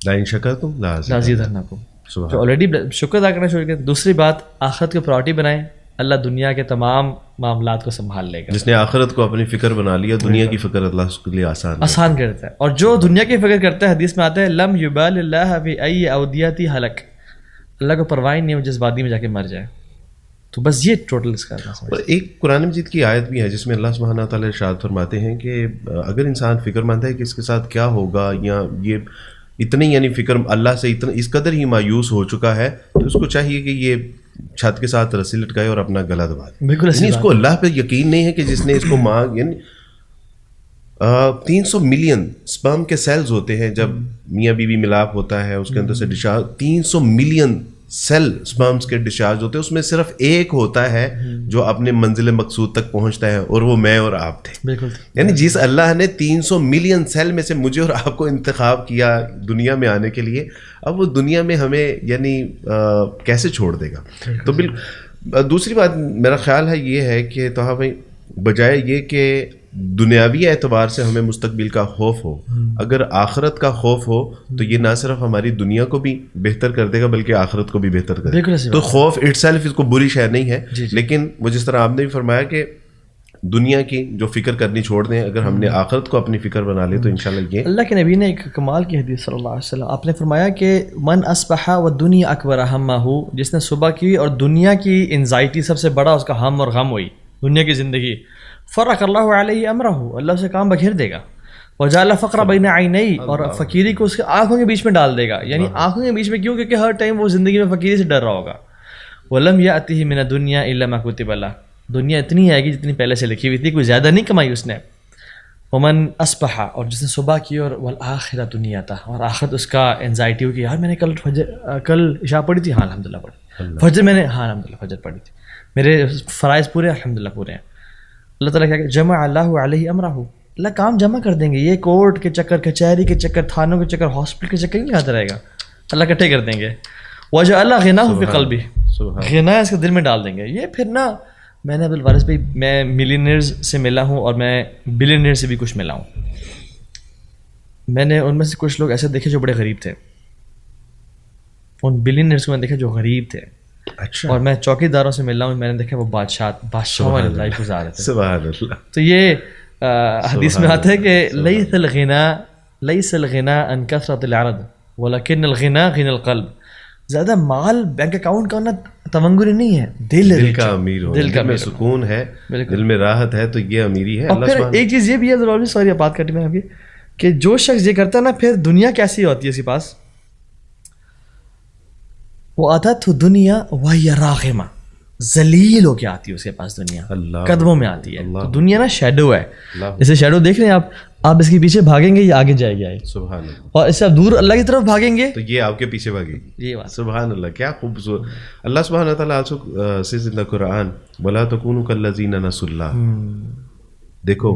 لئن شکرتم لازیدنکم، جو آلریڈی شکر ادا کرنا شروع کریں. دوسری بات، آخرت کو پرائرٹی بنائیں، اللہ دنیا کے تمام معاملات کو سنبھال لے گا. جس نے آخرت کو اپنی فکر بنا لیا، دنیا کی فکر اللہ اس کے لیے آسان کرتا ہے. اور جو دنیا کی فکر کرتا ہے، حدیث میں آتا ہے لم یبال اللہ فی ای اودیتی ہلک، اللہ کو پرواہ نہیں ہے جس وادی میں جا کے مر جائے. تو بس یہ ٹوٹل اس کا. اور ایک قرآن مجید کی آیت بھی ہے جس میں اللہ سبحانہ تعالیٰ ارشاد فرماتے ہیں کہ اگر انسان فکر مند ہے کہ اس کے ساتھ کیا ہوگا، یا یہ اتنی یعنی فکر اللہ سے اتنا اس قدر ہی مایوس ہو چکا ہے، تو اس کو چاہیے کہ یہ چھت کے ساتھ رسی لٹکائے اور اپنا گلا دبا دے. بالکل اس کو اللہ پہ یقین نہیں ہے کہ جس نے اس کو یعنی 300 ملین سپرم کے سیلز ہوتے ہیں جب میاں بیوی ملاپ ہوتا ہے، اس کے اندر سے ڈسچارج 300 ملین سیل سپرمز کے ڈسچارج ہوتے ہیں، اس میں صرف ایک ہوتا ہے جو اپنے منزل مقصود تک پہنچتا ہے، اور وہ میں اور آپ تھے. بالکل. یعنی جس اللہ نے 300 ملین سیل میں سے مجھے اور آپ کو انتخاب کیا دنیا میں آنے کے لیے، اب وہ دنیا میں ہمیں یعنی کیسے چھوڑ دے گا. تو دوسری بات میرا خیال ہے یہ ہے کہ تو بھائی بجائے یہ کہ دنیاوی اعتبار سے ہمیں مستقبل کا خوف ہو، اگر آخرت کا خوف ہو تو یہ نہ صرف ہماری دنیا کو بھی بہتر کر دے گا بلکہ آخرت کو بھی بہتر کرے گا. تو خوف اٹ سیلف اس کو بری شے نہیں ہے، لیکن وہ جس طرح آپ نے بھی فرمایا کہ دنیا کی جو فکر کرنی چھوڑ دیں، اگر ہم نے آخرت کو اپنی فکر بنا لی تو انشاءاللہ یہ. اللہ کے نبی نے ایک کمال کی حدیث صلی اللہ علیہ وسلم آپ نے فرمایا کہ من اصبح والدنیا اکبر ہمہ، جس نے صبح کی اور دنیا کی انزائٹی سب سے بڑا اس کا ہم اور غم ہوئی دنیا کی زندگی، فرق اللہ علیہ امرہ، اللہ اسے کام بکھیر دے گا. وجعل فقر بین عینی، اور فقیری کو اس کے آنکھوں کے بیچ میں ڈال دے گا. یعنی آنکھوں کے بیچ میں کیوں؟ کیونکہ ہر ٹائم وہ زندگی میں فقیری سے ڈر رہا ہوگا. ولم یأتہ من الدنیا الا ما کتب له، دنیا اتنی آئے گی جتنی پہلے سے لکھی ہوئی تھی، کوئی زیادہ نہیں کمائی اس نے. ومن اصبح، اور جس نے صبح کی اور والآخرۃ نیتہ، اور آخرت اس کا انزائٹی ہو کہ یار میں نے کل عشاء پڑھی تھی، ہاں الحمدللہ پڑھی. فجر میں نے الحمدللہ فجر پڑھی تھی، میرے فرائض پورے الحمدللہ پورے ہیں. اللہ تعالیٰ کیا کہ جمع اللہ علیہ امرہ، اللہ کام جمع کر دیں گے. یہ کورٹ کے چکر، کچہری کے چکر، تھانوں کے چکر، ہاسپٹل کے چکر نہیں آتا رہے گا، اللہ اکٹھے کر دیں گے. وجعل غناہ فی قلبہ، غنا اس کے دل میں ڈال دیں گے. یہ پھر نا میں نے عبدالوارث بھائی، میں ملینئرز سے ملا ہوں اور میں بلینئر سے بھی کچھ ملا ہوں. میں نے ان میں سے کچھ لوگ ایسے دیکھے جو بڑے غریب تھے، ان بلینئرز کو میں نے دیکھا جو غریب تھے. اچھا. اور میں چوکی داروں سے مل رہا ہوں، میں نے دیکھا وہ بادشاہوں والی لائف گزار رہے تھے. سبحان اللہ. تو یہ حدیث میں آتا ہے کہ لیس الغنا عن کثرۃ العرض ولکن الغنا غنى القلب. زیادہ مال بینک اکاؤنٹ کا ہونا تمنگری نہیں ہے، دل کا امیر ہو، دل میں سکون ہے، دل میں راحت ہے، تو یہ امیری ہے. اور پھر ایک چیز یہ بھی ہے، سوری بات کٹی میں آپ کی، کہ جو شخص یہ کرتا ہے نا، پھر دنیا کیسی ہوتی ہے اس کے پاس، وہ آتا تو دنیا وہی راغمہ، ذلیل ہو کے آتی ہے اس کے پاس، دنیا قدموں میں آتی ہے. تو دنیا نا شیڈو ہے، جیسے شیڈو دیکھ رہے ہیں آپ اس کے پیچھے بھاگیں گے یہ آگے جائے گی. سبحان اللہ. اور اس سے آپ دور اللہ کی طرف بھاگیں گے تو یہ آپ کے پیچھے بھاگے گی. یہ بات سبحان اللہ، کیا خوبصورت. اللہ سبحانہ تعالیٰ also says in the Quran وَلَا تَكُونُوا كَالَّذِينَ نَسُوا اللَّهَ. دیکھو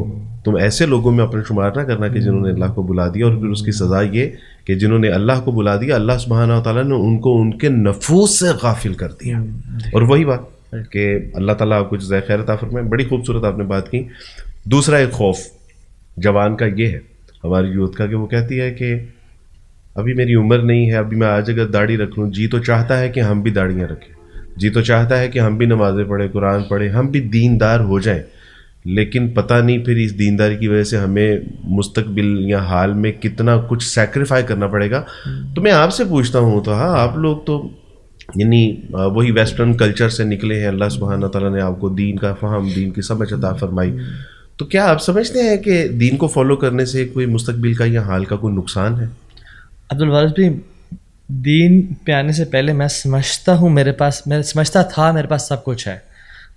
تم ایسے لوگوں میں اپنے شمار نہ کرنا کہ جنہوں نے اللہ کو بلا دیا، اور پھر اس کی سزا یہ کہ جنہوں نے اللہ کو بلا دیا، اللہ سبحانہ تعالیٰ نے ان کو ان کے نفوس سے غافل کر دیا. اور وہی بات کہ اللہ تعالیٰ آپ کو جزائے خیر عطا فرمائے. بڑی خوبصورت آپ نے بات کی. دوسرا ایک خوف جوان کا یہ ہے، ہماری یوتھ کا، کہ وہ کہتی ہے کہ ابھی میری عمر نہیں ہے، ابھی میں آج اگر داڑھی رکھ لوں، جی تو چاہتا ہے کہ ہم بھی داڑیاں رکھیں، جی تو چاہتا ہے کہ ہم بھی نمازیں پڑھیں، قرآن پڑھیں، ہم بھی دیندار ہو جائیں، لیکن پتہ نہیں پھر اس دینداری کی وجہ سے ہمیں مستقبل یا حال میں کتنا کچھ سیکریفائی کرنا پڑے گا. تو میں آپ سے پوچھتا ہوں، تو ہاں آپ لوگ تو یعنی وہی ویسٹرن کلچر سے نکلے ہیں، اللہ سبحانہ تعالیٰ نے آپ کو دین کا فہم، دین کی سمجھ عطا فرمائی، تو کیا آپ سمجھتے ہیں کہ دین کو فالو کرنے سے کوئی مستقبل کا یا حال کا کوئی نقصان ہے؟ عبدالوارث بھی دین پہ آنے سے پہلے میں سمجھتا ہوں میں سمجھتا تھا میرے پاس سب کچھ ہے،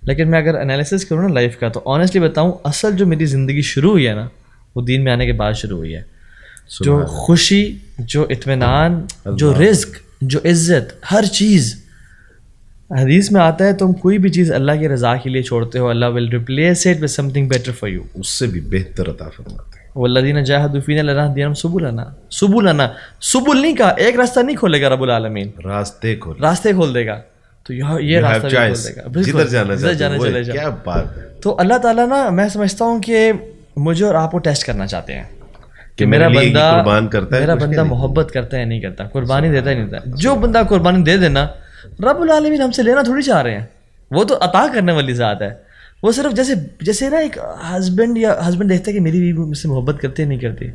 لیکن میں اگر انالیسس کروں نا لائف کا، تو آنیسٹلی بتاؤں اصل جو میری زندگی شروع ہوئی ہے نا، وہ دین میں آنے کے بعد شروع ہوئی ہے. جو خوشی، جو اطمینان، جو رزق، جو عزت، ہر چیز حدیث میں آتا ہے تم کوئی بھی چیز اللہ کی رضا کے لیے چھوڑتے ہو، Allah will replace it with something better for you, اس سے بھی بہتر عطا فرماتے ہیں. والذین جاہدوا فینا لنہدینہم سبلنا. سبل نہیں کہا، ایک راستہ نہیں کھولے گا رب العالمین، راستے کھول دے گا. تو یہ راستہ بھی کھول دے گا، جدھر جانا چلے جا. کیا بات ہے. تو اللہ تعالیٰ نا، میں سمجھتا ہوں کہ مجھے اور آپ کو ٹیسٹ کرنا چاہتے ہیں کہ میرا بندہ قربان کرتا ہے, میرا بندہ محبت کرتا ہے نہیں کرتا, قربانی دیتا ہی نہیں دیتا. جو بندہ قربانی دے دینا, رب العالمین ہم سے لینا تھوڑی چاہ رہے ہیں, وہ تو عطا کرنے والی ذات ہے. وہ صرف جیسے نا ایک ہسبینڈ دیکھتا ہے کہ میری بیوی مجھ سے محبت کرتی ہے نہیں کرتی,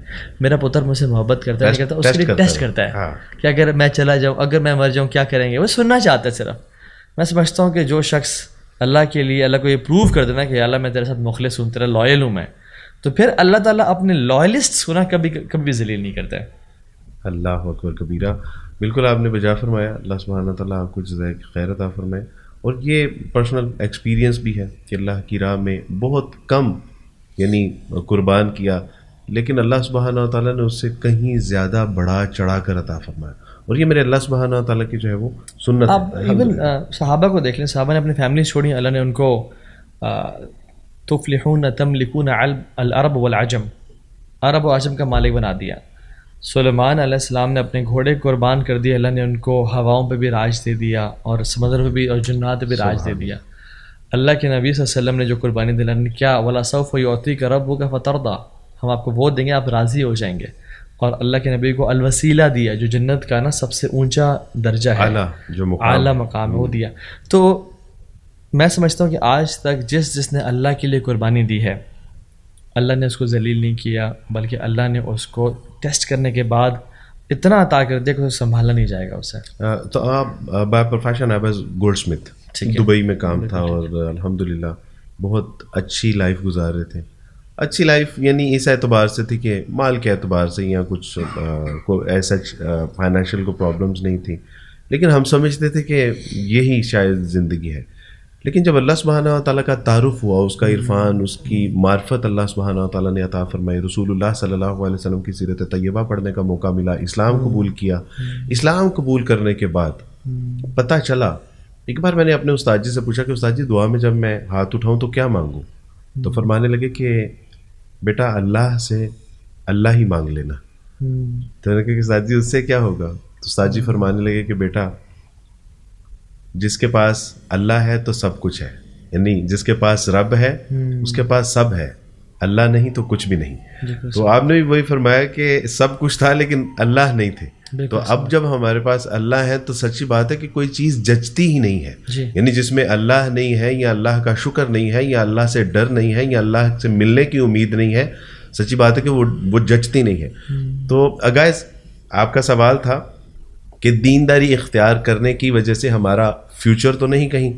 میرا پتر مجھ سے محبت کرتا ہے نہیں کرتا, اس کے لیے ٹیسٹ کرتا ہے کہ اگر میں چلا جاؤں, اگر میں مر جاؤں کیا کریں گے, وہ سننا چاہتا ہے صرف. میں سمجھتا ہوں کہ جو شخص اللہ کے لیے اللہ کو یہ پروو کر دینا کہ اللہ میں تیرے ساتھ مخلص ہوں, تیرا لائل ہوں میں, تو پھر اللہ تعالیٰ اپنے لائلسٹ کو نا کبھی بھی ذلیل نہیں کرتا ہے. اللہ اکبر کبیرہ. بالکل آپ نے بجا فرمایا. اللہ سبحانہ تعالیٰ آپ کو جزائے خیر عطا فرمائے. اور یہ پرسنل ایکسپیرینس بھی ہے کہ اللہ کی راہ میں بہت کم یعنی قربان کیا, لیکن اللہ سبحانہ تعالیٰ نے اس سے کہیں زیادہ بڑھا چڑھا کر عطا فرمایا. اور یہ میرے اللہ سبحانہ تعالیٰ کی جو ہے وہ سنت ہے. آپ ایون صحابہ کو دیکھ لیں, صحابہ نے اپنی فیملی چھوڑی, اللہ نے ان کو تفلحون تملکون العرب والعجم, عرب و عجم کا مالک بنا دیا. سلیمان علیہ السلام نے اپنے گھوڑے قربان کر دیے, اللہ نے ان کو ہواؤں پہ بھی راج دے دیا اور سمندر پہ بھی اور جنات پہ بھی راج دے دیا. اللہ کے نبی صلی اللہ علیہ وسلم نے جو قربانی دی, اللہ نے کیا وَلَسَوْفَ يُعْطِيكَ رَبُّكَ فَتَرْضَىٰ, ہم آپ کو وہ دیں گے آپ راضی ہو جائیں گے. اور اللہ کے نبی کو الوسیلہ دیا, جو جنت کا نا سب سے اونچا درجہ ہے, اعلیٰ مقام ہے, وہ دیا. تو میں سمجھتا ہوں کہ آج تک جس نے اللہ کے لیے قربانی دی ہے, اللہ نے اس کو ذلیل نہیں کیا, بلکہ اللہ نے اس کو ٹیسٹ کرنے کے بعد اتنا عطا کر دیا کہ اسے سنبھالا نہیں جائے گا اسے. تو آپ بائی پروفیشن آپ ایز گولڈ اسمتھ دبئی میں کام تھا, اور الحمدللہ بہت اچھی لائف گزار رہے تھے. اچھی لائف یعنی اس اعتبار سے تھی کہ مال کے اعتبار سے یا کچھ ایسا فائنینشیل کو پرابلمس نہیں تھی, لیکن ہم سمجھتے تھے کہ یہی شاید زندگی ہے. لیکن جب اللہ سبحانہ تعالیٰ کا تعارف ہوا, اس کا عرفان, اس کی معرفت اللہ سبحانہ تعالیٰ نے عطا فرمائی, رسول اللہ صلی اللہ علیہ وسلم کی سیرت طیبہ پڑھنے کا موقع ملا, اسلام قبول کیا. اسلام قبول کرنے کے بعد پتہ چلا, ایک بار میں نے اپنے استاد جی سے پوچھا کہ استاد جی دعا میں جب میں ہاتھ اٹھاؤں تو کیا مانگوں, تو فرمانے لگے کہ بیٹا اللہ سے اللہ ہی مانگ لینا. تو میں نے کہا کہ استاد جی اس سے کیا ہوگا, تو استاد جی فرمانے لگے کہ بیٹا جس کے پاس اللہ ہے تو سب کچھ ہے, یعنی جس کے پاس رب ہے اس کے پاس سب ہے, اللہ نہیں تو کچھ بھی نہیں. تو آپ نے بھی وہی فرمایا کہ سب کچھ تھا لیکن اللہ نہیں تھے. تو اب جب ہمارے پاس اللہ ہے تو سچی بات ہے کہ کوئی چیز جچتی ہی نہیں ہے, یعنی جس میں اللہ نہیں ہے یا اللہ کا شکر نہیں ہے یا اللہ سے ڈر نہیں ہے یا اللہ سے ملنے کی امید نہیں ہے, سچی بات ہے کہ وہ جچتی نہیں ہے. تو گائز آپ کا سوال تھا کہ دینداری اختیار کرنے کی وجہ سے ہمارا فیوچر تو نہیں کہیں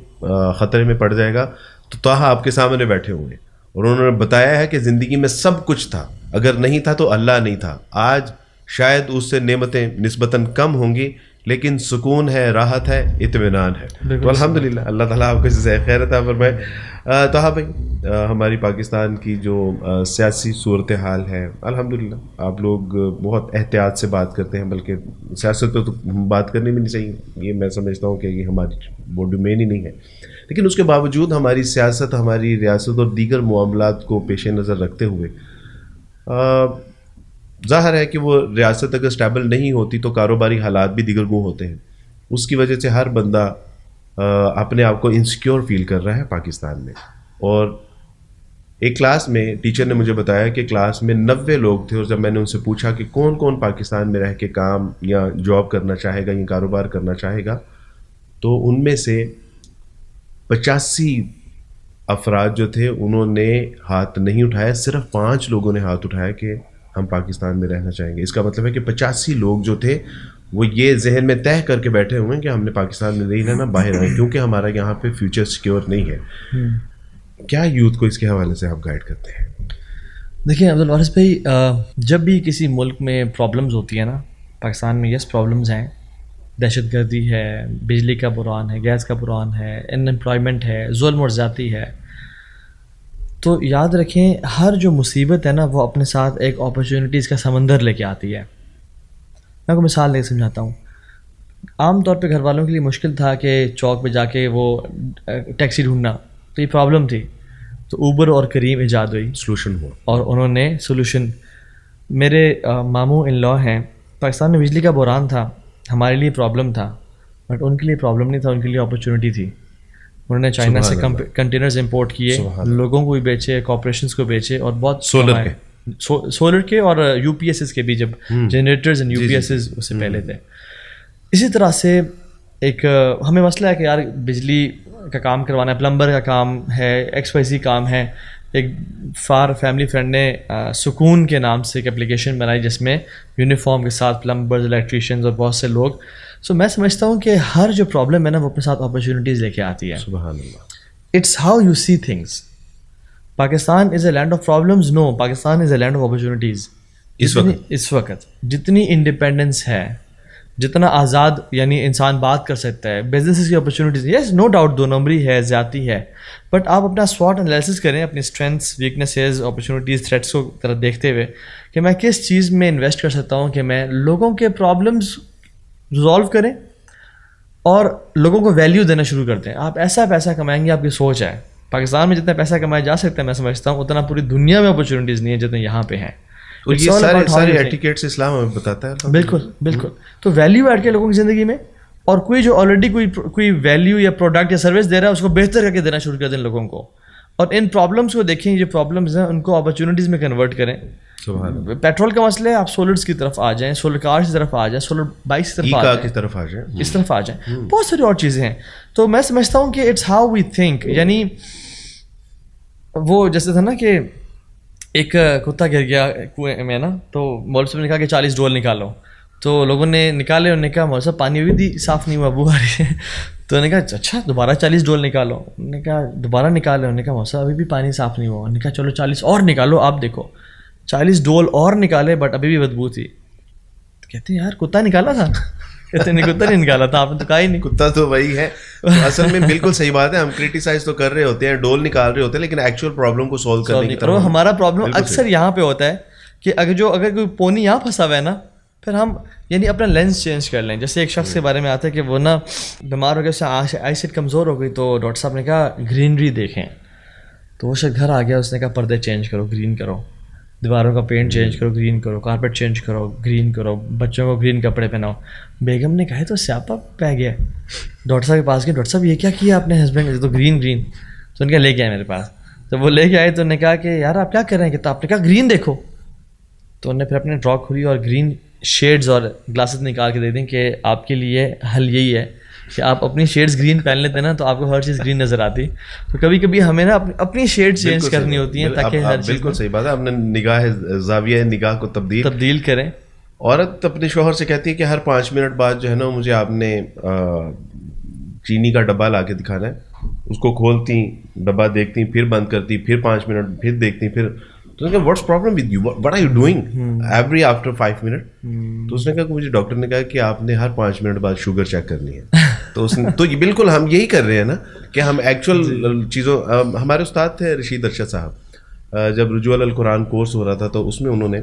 خطرے میں پڑ جائے گا. تو طٰہٰ آپ کے سامنے بیٹھے ہوئے اور انہوں نے بتایا ہے کہ زندگی میں سب کچھ تھا, اگر نہیں تھا تو اللہ نہیں تھا. آج شاید اس سے نعمتیں نسبتاً کم ہوں گی, لیکن سکون ہے, راحت ہے, اطمینان ہے. تو الحمدللہ اللہ تعالیٰ آپ کو جزائے خیر عطا فرمائے. طٰہٰ بھائی, ہماری پاکستان کی جو سیاسی صورتحال ہے, الحمدللہ آپ لوگ بہت احتیاط سے بات کرتے ہیں, بلکہ سیاست پہ تو بات کرنی بھی نہیں چاہیے, یہ میں سمجھتا ہوں کہ یہ ہماری وہ ڈومین ہی نہیں ہے. لیکن اس کے باوجود ہماری سیاست, ہماری ریاست اور دیگر معاملات کو پیش نظر رکھتے ہوئے ظاہر ہے کہ وہ ریاست اگر اسٹیبل نہیں ہوتی تو کاروباری حالات بھی دیگر گوں ہوتے ہیں. اس کی وجہ سے ہر بندہ اپنے آپ کو انسیکیور فیل کر رہا ہے پاکستان میں. اور ایک کلاس میں ٹیچر نے مجھے بتایا کہ کلاس میں 90 لوگ تھے, اور جب میں نے ان سے پوچھا کہ کون کون پاکستان میں رہ کے کام یا جاب کرنا چاہے گا یا کاروبار کرنا چاہے گا, تو ان میں سے 85 افراد جو تھے انہوں نے ہاتھ نہیں اٹھایا, صرف 5 لوگوں نے ہاتھ اٹھایا کہ ہم پاکستان میں رہنا چاہیں گے. اس کا مطلب ہے کہ 85 لوگ جو تھے وہ یہ ذہن میں طے کر کے بیٹھے ہوئے ہیں کہ ہم نے پاکستان میں نہیں رہنا, باہر آئیں, کیونکہ ہمارا یہاں پہ فیوچر سیکیور نہیں ہے. کیا یوتھ کو اس کے حوالے سے آپ گائیڈ کرتے ہیں؟ دیکھیں عبدالوارث بھائی, جب بھی کسی ملک میں پرابلمز ہوتی ہیں نا, پاکستان میں یس پرابلمز ہیں, دہشت گردی ہے, بجلی کا بحران ہے, گیس کا بحران ہے, ان امپلائمنٹ ہے, ظلم اور زیادتی ہے, تو یاد رکھیں ہر جو مصیبت ہے نا وہ اپنے ساتھ ایک اپرچونیٹیز کا سمندر لے کے آتی ہے. میں آپ کو مثال لے کے سمجھاتا ہوں. عام طور پہ گھر والوں کے لیے مشکل تھا کہ چوک پہ جا کے وہ ٹیکسی ڈھونڈنا, تو یہ پرابلم تھی, تو اوبر اور کریم ایجاد ہوئی, سلوشن ہوا, اور انہوں نے سلوشن. میرے ماموں ان لا ہیں, پاکستان میں بجلی کا بحران تھا, ہمارے لیے پرابلم تھا, بٹ ان کے لیے پرابلم نہیں تھا, ان کے لیے اپرچونیٹی تھی. انہوں نے چائنا سے کنٹینرز امپورٹ کیے, لوگوں کو بھی بیچے, کارپوریشنز کو بیچے, اور بہت سولر کے سولر کے اور یو پی ایس ایس کے بھی، جب generators and U P S ایس اس سے پہلے تھے. اسی طرح سے ایک ہمیں مسئلہ ہے کہ یار بجلی کا کام کروانا ہے، پلمبر کا کام ہے، ایکس وائی زی کام ہے. ایک فیملی فرینڈ نے سکون کے نام سے ایک اپلیکیشن بنائی جس میں یونیفارم کے ساتھ پلمبرز، الیکٹریشینز اور بہت سے لوگ. سو میں سمجھتا ہوں کہ ہر جو پرابلم ہے نا وہ اپنے ساتھ اپرچونیٹیز لے کے آتی ہے. سبحان Allah. It's how you see things. Pakistan is a land of problems? No, Pakistan is a land of opportunities. اس وقت جتنی انڈیپینڈنس ہے، جتنا آزاد یعنی انسان بات کر سکتا ہے، بزنس کی اپرچونیٹیز، یس نو ڈاؤٹ دو نمبری ہے، زیادتی ہے، بٹ آپ اپنا SWOT انالیسس کریں اپنی اسٹرینتھس، ویکنیسز، اپرچونیٹیز، تھریٹس کو طرف دیکھتے ہوئے کہ میں کس چیز میں انویسٹ کر سکتا ہوں کہ میں لوگوں کے پرابلمس ریزالو کریں اور لوگوں کو ویلیو دینا شروع کرتے ہیں. آپ ایسا پیسہ کمائیں گے، آپ کی سوچ ہے. پاکستان میں جتنا پیسہ کمایا جا سکتا ہے میں سمجھتا ہوں اتنا پوری دنیا میں اپرچونیٹیز نہیں ہے جتنے یہاں پہ ہیں. اور یہ سارے ایٹیکیٹس اسلام ہمیں بتاتا ہے. بالکل بالکل. تو ویلیو ایڈ کے لوگوں کی زندگی میں، اور کوئی جو آلریڈی کوئی ویلیو یا پروڈکٹ یا سروس دے رہا ہے اس کو بہتر کر کے دینا شروع کر دیں لوگوں کو. اور ان پرابلمس کو دیکھیں، جو پرابلمس ہیں ان کو اپرچونیٹیز میں کنورٹ کریں. پیٹرول کا مسئلہ ہے، آپ سولرس کی طرف آ جائیں، سولر کارس کی طرف آ جائیں، سولر بائکس کی طرف آ جائیں، اس طرف آ جائیں. بہت ساری اور چیزیں ہیں. تو میں سمجھتا ہوں کہ اٹس ہاؤ وی تھنک. یعنی وہ جیسے تھا نا کہ ایک کتا گر گیا کنویں میں نا، تو مولوی صاحب نے کہا کہ 40 ڈول نکالو. تو لوگوں نے نکالے، انہوں نے کہا مولوی صاحب پانی بھی صاف نہیں ہوا، بو آ رہی ہے. تو انہوں نے کہا اچھا دوبارہ 40 ڈول نکالو. انہوں نے کہا دوبارہ نکالے. انہوں نے کہا مولوی صاحب ابھی بھی پانی صاف نہیں ہوا. انہوں نے کہا چلو 40 اور نکالو. آپ دیکھو 40 ڈول اور نکالے بٹ ابھی بھی بدبو تھی. کہتے ہیں یار کتا نکالا تھا. کہتے نہیں کتا نہیں نکالا تھا، آپ نے تو کہا ہی نہیں. کتا تو وہی ہے اصل میں. بالکل صحیح بات ہے. ہم کرٹیسائز تو کر رہے ہوتے ہیں، ڈول نکال رہے ہوتے ہیں، لیکن ایکچوئل پرابلم کو سولو کرنے کی طرف ہمارا پرابلم اکثر یہاں پہ ہوتا ہے کہ اگر کوئی پونی یہاں پھنسا ہوا ہے نا، پھر ہم یعنی اپنا لینس چینج کر لیں. جیسے ایک شخص کے بارے میں آتا ہے کہ وہ نا بیمار ہو گیا، اس سے آئی سائٹ کمزور ہو گئی، تو ڈاکٹر صاحب نے کہا گرینری دیکھیں. تو وہ شخص گھر آ گیا، اس نے کہا پردے چینج کرو، گرین کرو، دیواروں کا پینٹ چینج کرو، گرین کرو، کارپیٹ چینج کرو، گرین کرو، بچوں کو گرین کپڑے پہناؤ. بیگم نے کہا تو سیاپا پہ گیا. ڈاکٹر صاحب کے پاس گئے، ڈاکٹر صاحب یہ کیا کیا آپ نے ہسبینڈ؟ تو گرین. تو ان کا لے کے آئے میرے پاس. تو وہ لے کے آئے تو انہوں نے کہا کہ یار آپ کیا کر رہے ہیں؟ کہ آپ نے کہا گرین دیکھو. تو انہوں نے پھر اپنے ڈرا کھولی اور گرین شیڈز اور گلاسز نکال کے دے دیں کہ آپ کے لیے حل یہی ہے کہ آپ اپنی شیڈز گرین پہن لیتے ہیں نا تو آپ کو ہر چیز گرین نظر آتی. تو کبھی کبھی ہمیں نا اپنی شیڈ چینج کرنی ہوتی ہیں تاکہ ہر چیز. بالکل صحیح بات ہے. اپنے نگاہ زاویہ نگاہ کو تبدیل کریں. عورت اپنے شوہر سے کہتی ہے کہ ہر 5 منٹ بعد جو ہے نا مجھے آپ نے چینی کا ڈبہ لا کے دکھانا ہے. اس کو کھولتی، ڈبہ دیکھتی، پھر بند کرتی، پھر 5 منٹ پھر دیکھتی، پھر تو what's problem with you, what are you doing every after 5 منٹ. تو اس نے کہا کہ مجھے ڈاکٹر نے کہا کہ آپ نے ہر 5 منٹ بعد شوگر چیک کرنی ہے. تو اس نے تو یہ بالکل ہم یہی کر رہے ہیں نا کہ ہم ایکچوئل چیزوں. ہمارے استاد تھے رشید ارشد صاحب، جب رجوع القرآن کورس ہو رہا تھا تو اس میں انہوں نے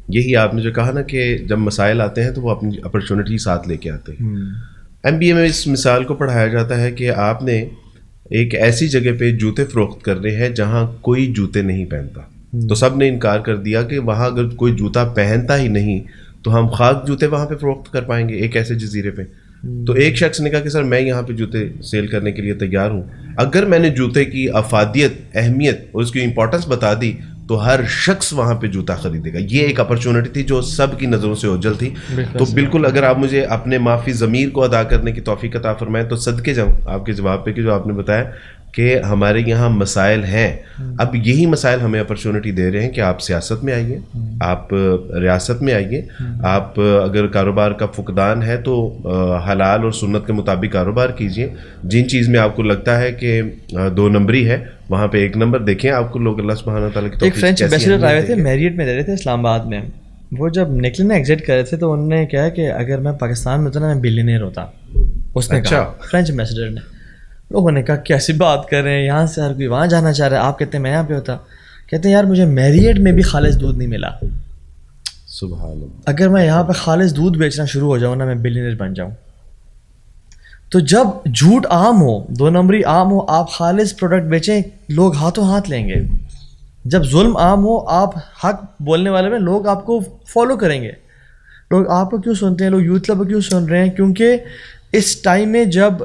یہی آپ نے جو کہا نا کہ جب مسائل آتے ہیں تو وہ اپنی اپرچونیٹی ساتھ لے کے آتے ہیں. MBA میں اس مثال کو پڑھایا جاتا ہے کہ آپ نے ایک ایسی جگہ پہ جوتے فروخت کرنے ہیں جہاں کوئی جوتے نہیں پہنتا. تو سب نے انکار کر دیا کہ وہاں اگر کوئی جوتا پہنتا ہی نہیں تو ہم خاک جوتے وہاں پہ فروخت کر پائیں گے ایک ایسے جزیرے پہ. تو ایک شخص نے کہا کہ سر میں یہاں پہ جوتے سیل کرنے کے لیے تیار ہوں. اگر میں نے جوتے کی افادیت، اہمیت اور اس کی امپورٹنس بتا دی تو ہر شخص وہاں پہ جوتا خریدے گا. یہ ایک اپرچونٹی تھی جو سب کی نظروں سے اوجھل تھی. تو بالکل اگر آپ مجھے اپنے معافی ضمیر کو ادا کرنے کی توفیق عطا فرمائیں تو صدقے جاؤں آپ کے جواب پہ کہ جو آپ نے بتایا کہ ہمارے یہاں مسائل ہیں. اب یہی مسائل ہمیں اپرچونٹی دے رہے ہیں کہ آپ سیاست میں آئیے، آپ ریاست میں آئیے. آپ اگر کاروبار کا فقدان ہے تو حلال اور سنت کے مطابق کاروبار کیجیے. جن چیز میں آپ کو لگتا ہے کہ 2 نمبری ہے وہاں پہ 1 نمبر دیکھیں. آپ کو لوگ اللہ سبحانہ تعالیٰ کی ایک فرینچ ایمبیسڈر آئے تھے، میریٹ میں رہ رہے تھے اسلام آباد میں. وہ جب نکلے نا ایگزٹ کر رہے تھے تو انہوں نے کہا کہ اگر میں پاکستان میں ہوتا نا میں بلینئر ہوتا. اس نے کہا فرینچ ایمبیسڈر نے. لوگوں نے کہا کیسی بات کر رہے ہیں، یہاں سے ہر کوئی وہاں جانا چاہ رہا ہے، آپ کہتے ہیں میں یہاں پہ ہوتا. کہتے ہیں یار مجھے میریٹ میں بھی خالص دودھ نہیں ملا. سبحان اللہ. اگر میں یہاں پہ خالص دودھ بیچنا شروع ہو جاؤں نا میں بلینئر بن جاؤں. تو جب جھوٹ عام ہو، 2 نمبری عام ہو، آپ خالص پروڈکٹ بیچیں لوگ ہاتھوں ہاتھ لیں گے. جب ظلم عام ہو، آپ حق بولنے والے میں لوگ آپ کو فالو کریں گے. لوگ آپ کو کیوں سنتے ہیں، لوگ یوتھ کلب کو کیوں سن رہے ہیں؟ کیونکہ اس ٹائم میں جب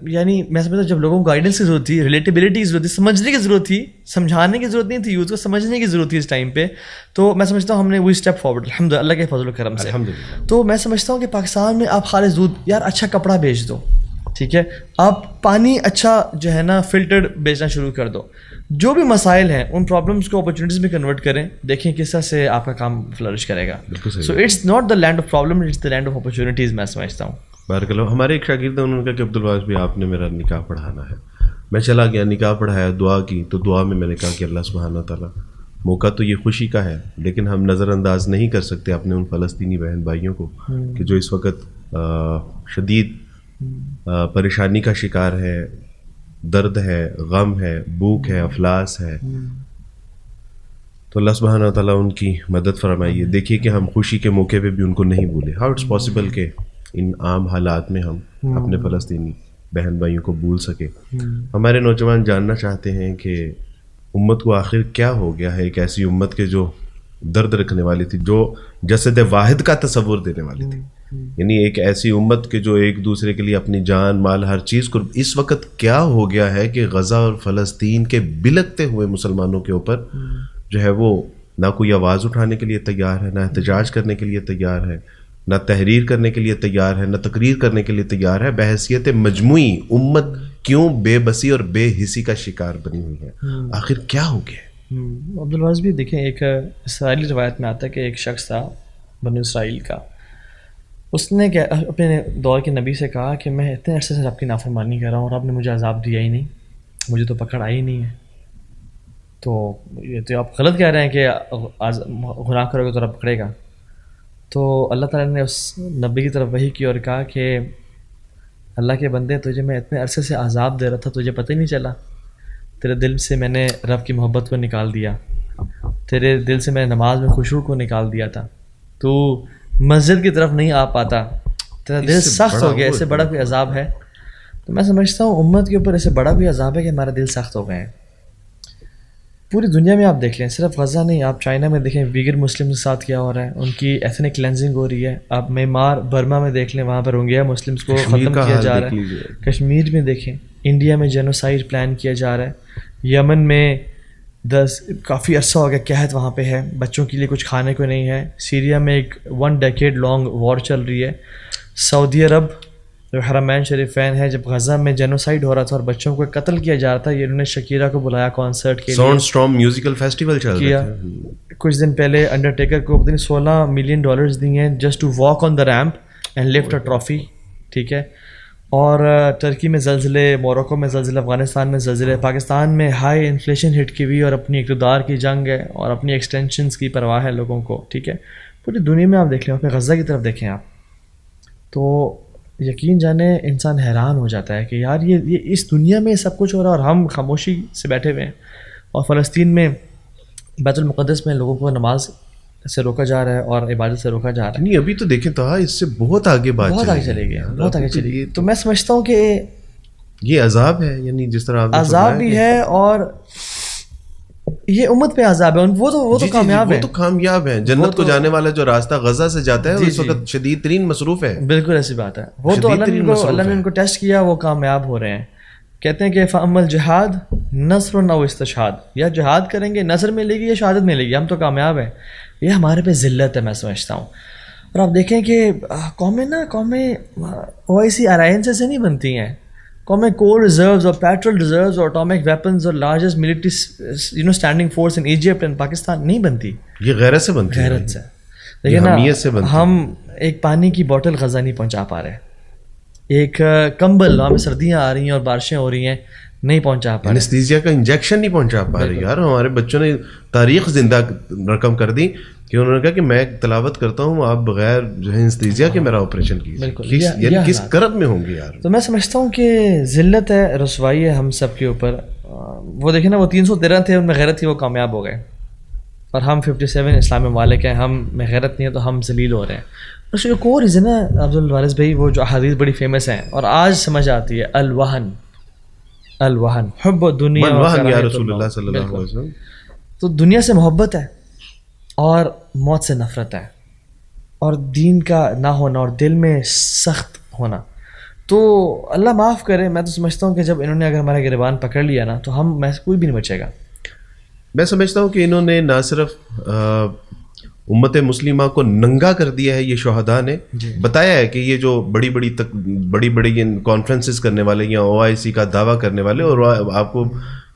یعنی میں سمجھتا ہوں جب لوگوں کو گائیڈنس کی ضرورت تھی, ریلیٹیبلٹی کی ضرورت تھی, سمجھنے کی ضرورت تھی, سمجھانے کی ضرورت نہیں تھی, یوتھ کو سمجھنے کی ضرورت تھی اس ٹائم پہ, تو میں سمجھتا ہوں ہم نے وہی اسٹیپ فارورڈ الحمد للہ اللہ کے فضل و کرم سے. تو میں سمجھتا ہوں کہ پاکستان میں آپ خالص دودھ, یار اچھا کپڑا بیچ دو, ٹھیک ہے, آپ پانی اچھا جو ہے نا فلٹرڈ بیچنا شروع کر دو, جو بھی مسائل ہیں ان پرابلمس کو اپرچونیٹیز میں کنورٹ کریں, دیکھیں کس طرح سے آپ کا کام فلرش کرے گا. So it's not the land of problem, it's the land of opportunities, میں سمجھتا ہوں. بارک اللہ. ہمارے ایک شاگرد ہیں, انہوں نے کہا کہ عبدالواز بھی آپ نے میرا نکاح پڑھانا ہے. میں چلا گیا, نکاح پڑھایا, دعا کی, تو دعا میں نے کہا کہ اللہ سبحانہ تعالیٰ موقع تو یہ خوشی کا ہے, لیکن ہم نظر انداز نہیں کر سکتے اپنے ان فلسطینی بہن بھائیوں کو کہ جو اس وقت شدید پریشانی کا شکار ہے, درد ہے, غم ہے, بھوک ہے, افلاس ہے. تو اللہ سبحانہ تعالیٰ ان کی مدد فرمائیے. دیکھیے کہ ہم خوشی کے موقع پہ بھی ان کو نہیں بھولے. ہاؤ اٹس پاسبل کہ ان عام حالات میں ہم اپنے فلسطینی بہن بھائیوں کو بھول سکے. ہمارے نوجوان جاننا چاہتے ہیں کہ امت کو آخر کیا ہو گیا ہے, ایک ایسی امت کے جو درد رکھنے والی تھی, جو جسد واحد کا تصور دینے والی تھی, یعنی ایک ایسی امت کے جو ایک دوسرے کے لیے اپنی جان مال ہر چیز کو. اس وقت کیا ہو گیا ہے کہ غزہ اور فلسطین کے بلکتے ہوئے مسلمانوں کے اوپر جو ہے وہ نہ کوئی آواز اٹھانے کے لیے تیار ہے, نہ احتجاج کرنے کے لیے تیار ہے, نہ تحریر کرنے کے لیے تیار ہے, نہ تقریر کرنے کے لیے تیار ہے. بحیثیت مجموعی امت کیوں بے بسی اور بے حسی کا شکار بنی ہوئی ہے؟ آخر کیا ہو گیا؟ عبدالواز بھی دیکھیں, ایک اسرائیلی روایت میں آتا ہے کہ ایک شخص تھا بنو اسرائیل کا, اس نے اپنے دور کے نبی سے کہا کہ میں اتنے عرصے سے رب کی نافرمانی کر رہا ہوں اور آپ نے مجھے عذاب دیا ہی نہیں, مجھے تو پکڑ آئی نہیں ہے. تو یہ تو آپ غلط کہہ رہے ہیں کہ گناہ کرو گے تو رب پکڑے گا. تو اللہ تعالیٰ نے اس نبی کی طرف وحی کی اور کہا کہ اللہ کے بندے, تجھے میں اتنے عرصے سے عذاب دے رہا تھا, تجھے پتہ ہی نہیں چلا. تیرے دل سے میں نے رب کی محبت کو نکال دیا, تیرے دل سے میں نے نماز میں خشوع کو نکال دیا تھا, تو مسجد کی طرف نہیں آ پاتا, تیرا دل سخت ہو گیا. اس سے بڑا کوئی عذاب ہے؟ تو میں سمجھتا ہوں امت کے اوپر اس سے بڑا کوئی عذاب ہے کہ ہمارا دل سخت ہو گئے ہیں. پوری دنیا میں آپ دیکھ لیں, صرف غزہ نہیں, آپ چائنا میں دیکھیں ویگر مسلم کے ساتھ کیا ہو رہا ہے, ان کی ایتھنک کلینزنگ ہو رہی ہے. آپ میانمار برما میں دیکھ لیں, وہاں پر روہنگیا مسلمس کو ختم کیا جا رہا ہے. کشمیر میں دیکھیں, انڈیا میں جینوسائڈ پلان کیا جا رہا ہے. یمن میں کافی عرصہ ہو گیا قحط وہاں پہ ہے, بچوں کے لیے کچھ کھانے کو نہیں ہے. سیریا میں ایک 1 ڈیکیڈ لانگ وار چل رہی ہے. سعودی عرب جو حرمین شریفین ہے, جب غزہ میں جینوسائڈ ہو رہا تھا اور بچوں کو قتل کیا جا رہا تھا, یہ انہوں نے شکیرا کو بلایا کانسرٹ کے لیے, ساؤنڈ اسٹارم میوزیکل فیسٹیول چل رہا ہے. کچھ دن پہلے انڈرٹیکر کو پتہ نہیں $16 ملین دیے ہیں just to walk on the ramp and lift a trophy, ٹھیک ہے. اور ٹرکی میں زلزلے, موروکو میں زلزلے, افغانستان میں زلزلے, پاکستان میں ہائی انفلیشن ہٹ کی ہوئی اور اپنی اقتدار کی جنگ ہے اور اپنی ایکسٹینشنز کی پرواہ ہے لوگوں کو, ٹھیک ہے. پوری دنیا میں آپ دیکھ لیں, اپنے غزہ کی طرف دیکھیں آپ, تو یقین جانے انسان حیران ہو جاتا ہے کہ یار یہ اس دنیا میں سب کچھ ہو رہا ہے اور ہم خاموشی سے بیٹھے ہوئے ہیں. اور فلسطین میں بیت المقدس میں لوگوں کو نماز سے روکا جا رہا ہے اور عبادت سے روکا جا رہا ہے. نہیں ابھی تو دیکھیں تو اس سے بہت آگے بات چلے گی, بہت آگے چلے گی. تو میں سمجھتا ہوں کہ یہ عذاب ہے, یعنی جس طرح عذاب بھی ہے اور یہ امت پہ عذاب ہے. وہ تو کامیاب ہے, وہ تو کامیاب ہے. جنت کو جانے والا جو راستہ غزہ سے جاتا ہے اس وقت شدید ترین مصروف ہے. بالکل ایسی بات ہے. وہ تو اللہ نے ان کو ٹیسٹ کیا, وہ کامیاب ہو رہے ہیں. کہتے ہیں کہ فَأَمَّا الْجِهَادُ نَصْرٌ أَوْ اسْتِشْهَادٌ, یا جہاد کریں گے نصر ملے گی یا شہادت ملے گی, ہم تو کامیاب ہیں. یہ ہمارے پہ ذلت ہے میں سمجھتا ہوں. اور آپ دیکھیں کہ قومیں OIC alliances سے نہیں بنتی ہیں. قومیں کول ریزروز اور پیٹرول ریزروز اور اٹامک ویپنز اور largest military standing force in Egypt and Pakistan نہیں بنتی. یہ غیرت سے بنتی ہے, غیرت سے. لیکن ہم ایک پانی کی بوٹل غزہ نہیں پہنچا پا رہے, ایک کمبل, وہاں پہ سردیاں آ رہی ہیں اور بارشیں ہو رہی ہیں, نہیں پہنچا پا رہے. انستھیزیا کا انجیکشن نہیں پہنچا پا رہے. یار ہمارے بچوں نے تاریخ زندہ رقم کر دی کہ انہوں نے کہا کہ میں تلاوت کرتا ہوں, آپ بغیر جو ہے انستھیزیا کے میرا آپریشن کیجیے. یعنی کس کرب میں ہوں گے یار. تو میں سمجھتا ہوں کہ ذلت ہے, رسوائی ہے ہم سب کے اوپر. وہ دیکھیں نا, وہ 313 تھے, ان میں غیرت تھی, وہ کامیاب ہو گئے. اور ہم 57 اسلامی ممالک ہیں, ہم میں غیرت نہیں ہے تو ہم ذلیل ہو رہے ہیں. اس ایک اور ریزن ہے عبدالوارث بھائی, وہ جو احادیث بڑی فیمس ہیں اور آج سمجھ آتی ہے, الوہن حب الدنیا یا رسول اللہ صلی اللہ علیہ وسلم. تو دنیا سے محبت ہے اور موت سے نفرت ہے اور دین کا نہ ہونا اور دل میں سخت ہونا. تو اللہ معاف کرے. میں تو سمجھتا ہوں کہ جب انہوں نے اگر ہمارا گریبان پکڑ لیا نا تو ہم میں سے کوئی بھی نہیں بچے گا. میں سمجھتا ہوں کہ انہوں نے نہ صرف امت مسلمہ کو ننگا کر دیا ہے, یہ شہداء نے بتایا ہے کہ یہ جو بڑی بڑی کانفرنسز کرنے والے یا OIC کا دعویٰ کرنے والے, اور آپ کو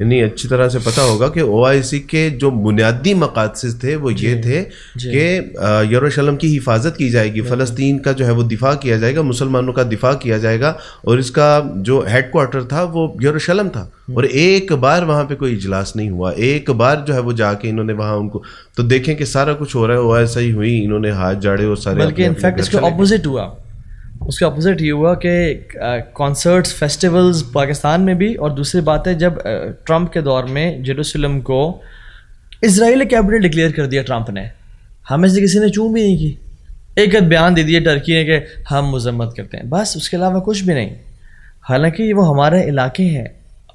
یعنی اچھی طرح سے پتہ ہوگا کہ OIC کے جو بنیادی مقاصد تھے وہ یہ تھے کہ یروشلم کی حفاظت کی جائے گی, فلسطین کا جو ہے وہ دفاع کیا جائے گا, مسلمانوں کا دفاع کیا جائے گا, اور اس کا جو ہیڈ کوارٹر تھا وہ یروشلم تھا. اور ایک بار وہاں پہ کوئی اجلاس نہیں ہوا, ایک بار جو ہے وہ جا کے انہوں نے وہاں ان کو, تو دیکھیں کہ سارا کچھ ہو رہا ہے OIC ہوئی, انہوں نے ہاتھ جاڑے اور سارے, بلکہ انفیکٹ اس کا اپوزٹ ہوا. اس کا اپوزٹ یہ ہوا کہ کانسرٹس فیسٹیولز پاکستان میں بھی, اور دوسری بات ہے جب ٹرمپ کے دور میں جیروسلم کو اسرائیل کیپٹل ڈکلیئر کر دیا ٹرمپ نے, ہمیں سے کسی نے چوں بھی نہیں کی. ایک بیان دے دیا ٹرکی نے کہ ہم مذمت کرتے ہیں, بس اس کے علاوہ کچھ بھی نہیں. حالانکہ وہ ہمارے علاقے ہیں.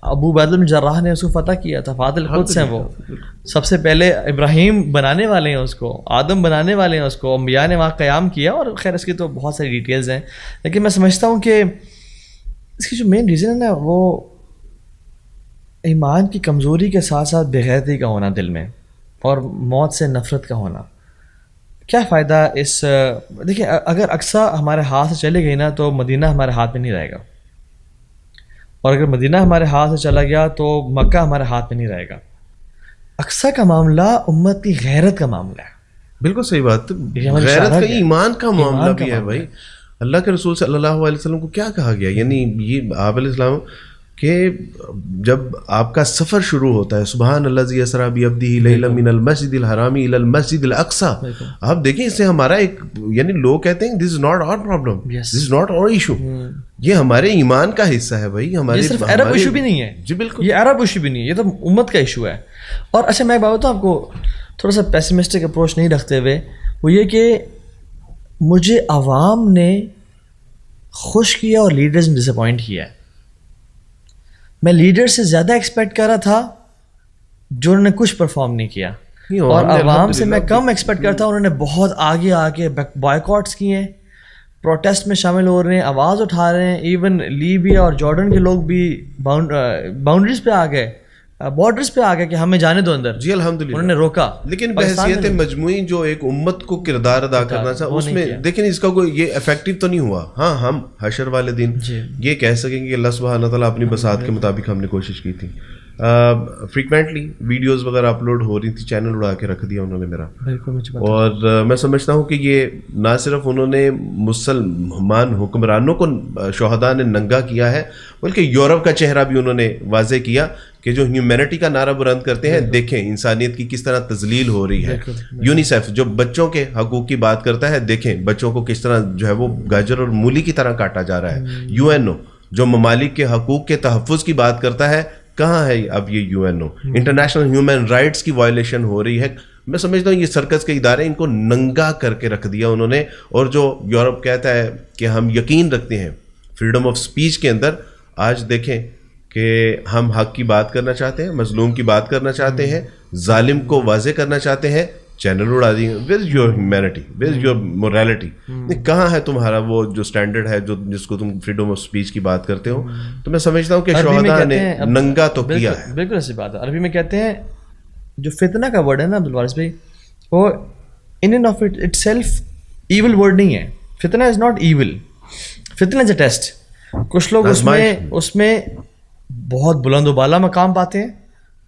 ابو عبیدہ بن جراح نے اس کو فتح کیا تھا, فاتح القدس ہیں وہ, سب سے پہلے ابراہیم بنانے والے ہیں اس کو, آدم بنانے والے ہیں اس کو, انبیاء نے وہاں قیام کیا. اور خیر اس کی تو بہت ساری ڈیٹیلز ہیں, لیکن میں سمجھتا ہوں کہ اس کی جو مین ریزن ہے نا وہ ایمان کی کمزوری کے ساتھ ساتھ بے غیرتی کا ہونا دل میں, اور موت سے نفرت کا ہونا. کیا فائدہ اس, دیکھیں اگر اقصیٰ ہمارے ہاتھ سے چلے گئی نا تو مدینہ ہمارے ہاتھ میں نہیں رہے گا, اور اگر مدینہ ہمارے ہاتھ سے چلا گیا تو مکہ ہمارے ہاتھ میں نہیں رہے گا. اقصیٰ کا معاملہ امت کی غیرت کا معاملہ ہے. بالکل صحیح بات, غیرت کا ایمان کا معاملہ بھی ہے بھائی. اللہ کے رسول صلی اللہ علیہ وسلم کو کیا کہا گیا, یعنی یہ آپ علیہ السلام کہ جب آپ کا سفر شروع ہوتا ہے, سبحان الذی اسری بعبدہ لیلا من المسجد الحرام الی المسجد الاقصی, آپ دیکھیں اس سے ہمارا ایک, یعنی لوگ کہتے ہیں this is not our problem, this is not our issue, یہ ہمارے ایمان کا حصہ ہے بھائی. ہمارے صرف عرب ایشو بھی نہیں ہے جی, بالکل یہ عرب ایشو بھی نہیں ہے, یہ تو امت کا ایشو ہے. اور اچھا میں ایک بات بتاؤں آپ کو, تھوڑا سا پیسمسٹک اپروچ نہیں رکھتے ہوئے, وہ یہ کہ مجھے عوام نے خوش کیا اور لیڈرز نے ڈس اپوائنٹ کیا ہے. میں لیڈر سے زیادہ ایکسپیکٹ کر رہا تھا جو انہوں نے کچھ پرفارم نہیں کیا, اور عوام سے میں کم ایکسپیکٹ کرتا ہوں. انہوں نے بہت آگے آ کے بائیکاٹس کیے ہیں, پروٹیسٹ میں شامل ہو رہے ہیں, آواز اٹھا رہے ہیں. ایون لیبیا اور جارڈن کے لوگ بھی باؤنڈریز پہ آ گئے, بارڈرز پہ آ گئے کہ ہمیں جانے دو اندر. جی الحمدللہ انہوں نے روکا. لیکن بحیثیت مجموعی جو ایک امت کو کردار ادا کرنا تھا اس میں دیکھیں اس کا کوئی یہ افیکٹو تو نہیں ہوا. ہاں ہم حشر والے دن یہ کہہ سکیں کہ اللہ سبحانہ تعالیٰ اپنی بساط کے مطابق ہم نے کوشش کی تھی. فریکوینٹلی ویڈیوز وغیرہ اپلوڈ ہو رہی تھی, چینل اڑا کے رکھ دیا انہوں نے میرا. اور میں سمجھتا ہوں کہ یہ نہ صرف انہوں نے مسلمان حکمرانوں کو شہداء نے ننگا کیا ہے, بلکہ یورپ کا چہرہ بھی انہوں نے واضح کیا کہ جو ہیومینٹی کا نعرہ بلند کرتے ہیں, دیکھیں انسانیت کی کس طرح تذلیل ہو رہی ہے. یونیسیف جو بچوں کے حقوق کی بات کرتا ہے, دیکھیں بچوں کو کس طرح جو ہے وہ گاجر اور مولی کی طرح کاٹا جا رہا ہے. UNO جو ممالک کے حقوق کے تحفظ کی بات کرتا ہے, کہاں ہے اب یہ UNO. انٹرنیشنل ہیومن رائٹس کی وائلیشن ہو رہی ہے. میں سمجھتا ہوں یہ سرکس کے ادارے ان کو ننگا کر کے رکھ دیا انہوں نے. اور جو یورپ کہتا ہے کہ ہم یقین رکھتے ہیں فریڈم آف سپیچ کے اندر, آج دیکھیں کہ ہم حق کی بات کرنا چاہتے ہیں, مظلوم کی بات کرنا چاہتے ہیں, ظالم کو واضح کرنا چاہتے ہیں, چینل اڑا دیے. Where is your humanity, where is your morality, کہاں ہے تمہارا وہ جو اسٹینڈرڈ ہے جو جس کو تم فریڈم آف اسپیچ کی بات کرتے ہو. تو میں سمجھتا ہوں کہ شہداء نے ننگا تو کیا ہے. بالکل ایسی بات ہے. عربی میں کہتے ہیں جو فتنہ کا ورڈ ہے نا عبدالوارث بھائی, وہ in and of itself evil word نہیں ہے. فتنہ از ناٹ ایول, فتنہ از اے ٹیسٹ. کچھ لوگ اس میں بہت بلند و بالا مقام پاتے ہیں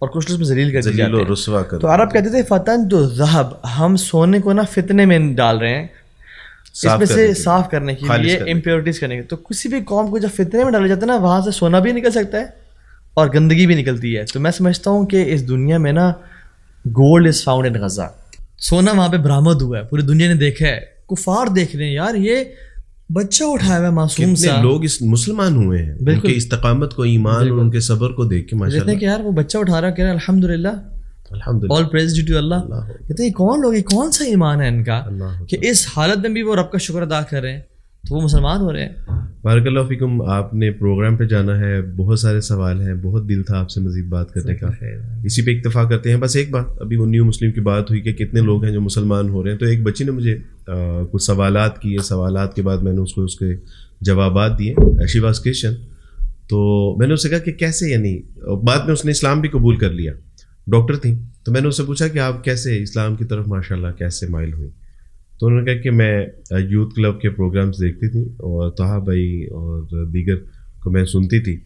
اور کچھ لوگ اس میں ذلیل کر دیے جاتے ہیں. تو عرب کہتے تھے فتن تو ذہب, ہم سونے کو نا فتنے میں ڈال رہے ہیں اس میں سے صاف کرنے کے لیے, امپیورٹیز کرنے کے. تو کسی بھی قوم کو جب فتنے میں ڈالا جاتا ہے نا, وہاں سے سونا بھی نکل سکتا ہے اور گندگی بھی نکلتی ہے. تو میں سمجھتا ہوں کہ اس دنیا میں نا gold is found in Gaza, سونا وہاں پہ برآمد ہوا ہے, پوری دنیا نے دیکھا ہے, کفار دیکھ رہے ہیں یار یہ بچہ اٹھایا ہوا ہے معصوم سا. لوگ اس مسلمان ہوئے ہیں ان کے استقامت کو, ایمان اور ان کے صبر کو دیکھ کے ماشاءاللہ کہتے ہیں کہ یار وہ بچہ اٹھا رہا ہے, کہہ رہا ہے الحمدللہ, آل پریز ڈیو ٹو اللہ. کہتے ہیں کون لوگ, یہ کون سا ایمان ہے ان کا کہ اس حالت میں بھی وہ رب کا شکر ادا کر رہے ہیں, تو وہ مسلمان ہو رہے ہیں. بارک اللہ فیکم. آپ نے پروگرام پہ جانا ہے, بہت سارے سوال ہیں, بہت دل تھا آپ سے مزید بات کرنے کا, اسی پہ اکتفا کرتے ہیں. بس ایک بات, ابھی وہ نیو مسلم کی بات ہوئی کہ کتنے لوگ ہیں جو مسلمان ہو رہے ہیں, تو ایک بچی نے مجھے کچھ سوالات کیے, سوالات کے بعد میں نے اس کو اس کے جوابات دیے. شی واز کرسچن, تو میں نے اس سے کہا کہ کیسے, یعنی بعد میں اس نے اسلام بھی قبول کر لیا, ڈاکٹر تھیں, تو میں نے اس سے پوچھا کہ آپ کیسے اسلام کی طرف ماشاء اللہ کیسے مائل ہوئی. تو انہوں نے کہا کہ میں یوتھ کلب کے پروگرامز دیکھتی تھی اور طہا بھائی اور دیگر کو میں سنتی تھی,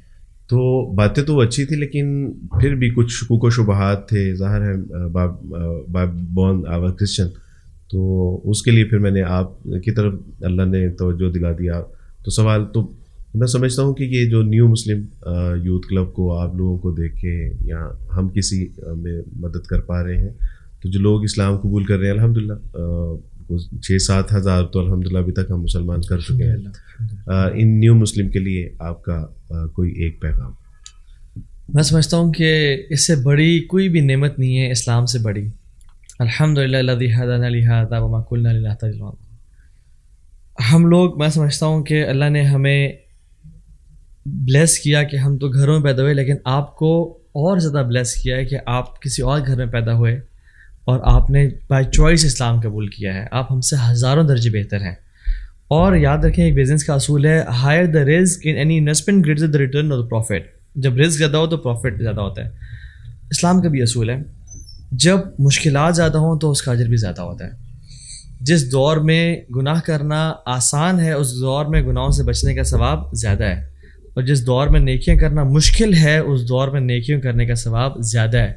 تو باتیں تو اچھی تھی لیکن پھر بھی کچھ شکوک و شبہات تھے. ظاہر ہے بورن آور کرسچن, تو اس کے لیے پھر میں نے آپ کی طرف اللہ نے توجہ دلا دیا. تو سوال تو میں سمجھتا ہوں کہ یہ جو نیو مسلم یوتھ کلب کو آپ لوگوں کو دیکھ کے یا ہم کسی میں مدد کر پا رہے ہیں, تو جو لوگ اسلام قبول کر رہے ہیں الحمدللہ 6-7 ہزار تو الحمدللہ ابھی تک ہم مسلمان کر چکے ہیں. ان نیو مسلم کے لیے آپ کا کوئی ایک پیغام؟ میں سمجھتا ہوں کہ اس سے بڑی کوئی بھی نعمت نہیں ہے اسلام سے بڑی. الحمدللہ الذی ہدانا لہذا وما کنا لنہتدی لولا. ہم لوگ, میں سمجھتا ہوں کہ اللہ نے ہمیں بلیس کیا کہ ہم تو گھروں میں پیدا ہوئے, لیکن آپ کو اور زیادہ بلیس کیا ہے کہ آپ کسی اور گھر میں پیدا ہوئے اور آپ نے بائی چوائس اسلام قبول کیا ہے. آپ ہم سے ہزاروں درجے بہتر ہیں. اور یاد رکھیں ایک بزنس کا اصول ہے, ہائر دا رزق in any investment greater the return اور دا پروفٹ. جب رزق زیادہ ہو تو پروفٹ زیادہ ہوتا ہے. اسلام کا بھی اصول ہے, جب مشکلات زیادہ ہوں تو اس کا اجر بھی زیادہ ہوتا ہے. جس دور میں گناہ کرنا آسان ہے اس دور میں گناہوں سے بچنے کا ثواب زیادہ ہے, اور جس دور میں نیکیاں کرنا مشکل ہے اس دور میں نیکیاں کرنے کا ثواب زیادہ ہے.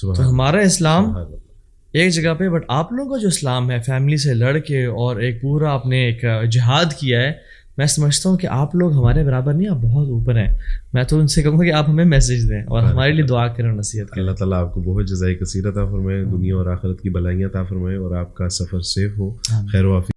تو ہمارا اسلام ایک جگہ پہ, بٹ آپ لوگوں کا جو اسلام ہے فیملی سے لڑ کے اور ایک پورا آپ نے ایک جہاد کیا ہے, میں سمجھتا ہوں کہ آپ لوگ ہمارے برابر نہیں, آپ بہت اوپر ہیں. میں تو ان سے کہوں گا کہ آپ ہمیں میسیج دیں اور ہمارے لیے دعا کریں اور نصیحت کریں. اللہ تعالیٰ آپ کو بہت جزائے کثیر عطا فرمائے, دنیا اور آخرت کی بھلائیاں عطا فرمائے, اور آپ کا سفر سیف ہو, خیر و عافیت.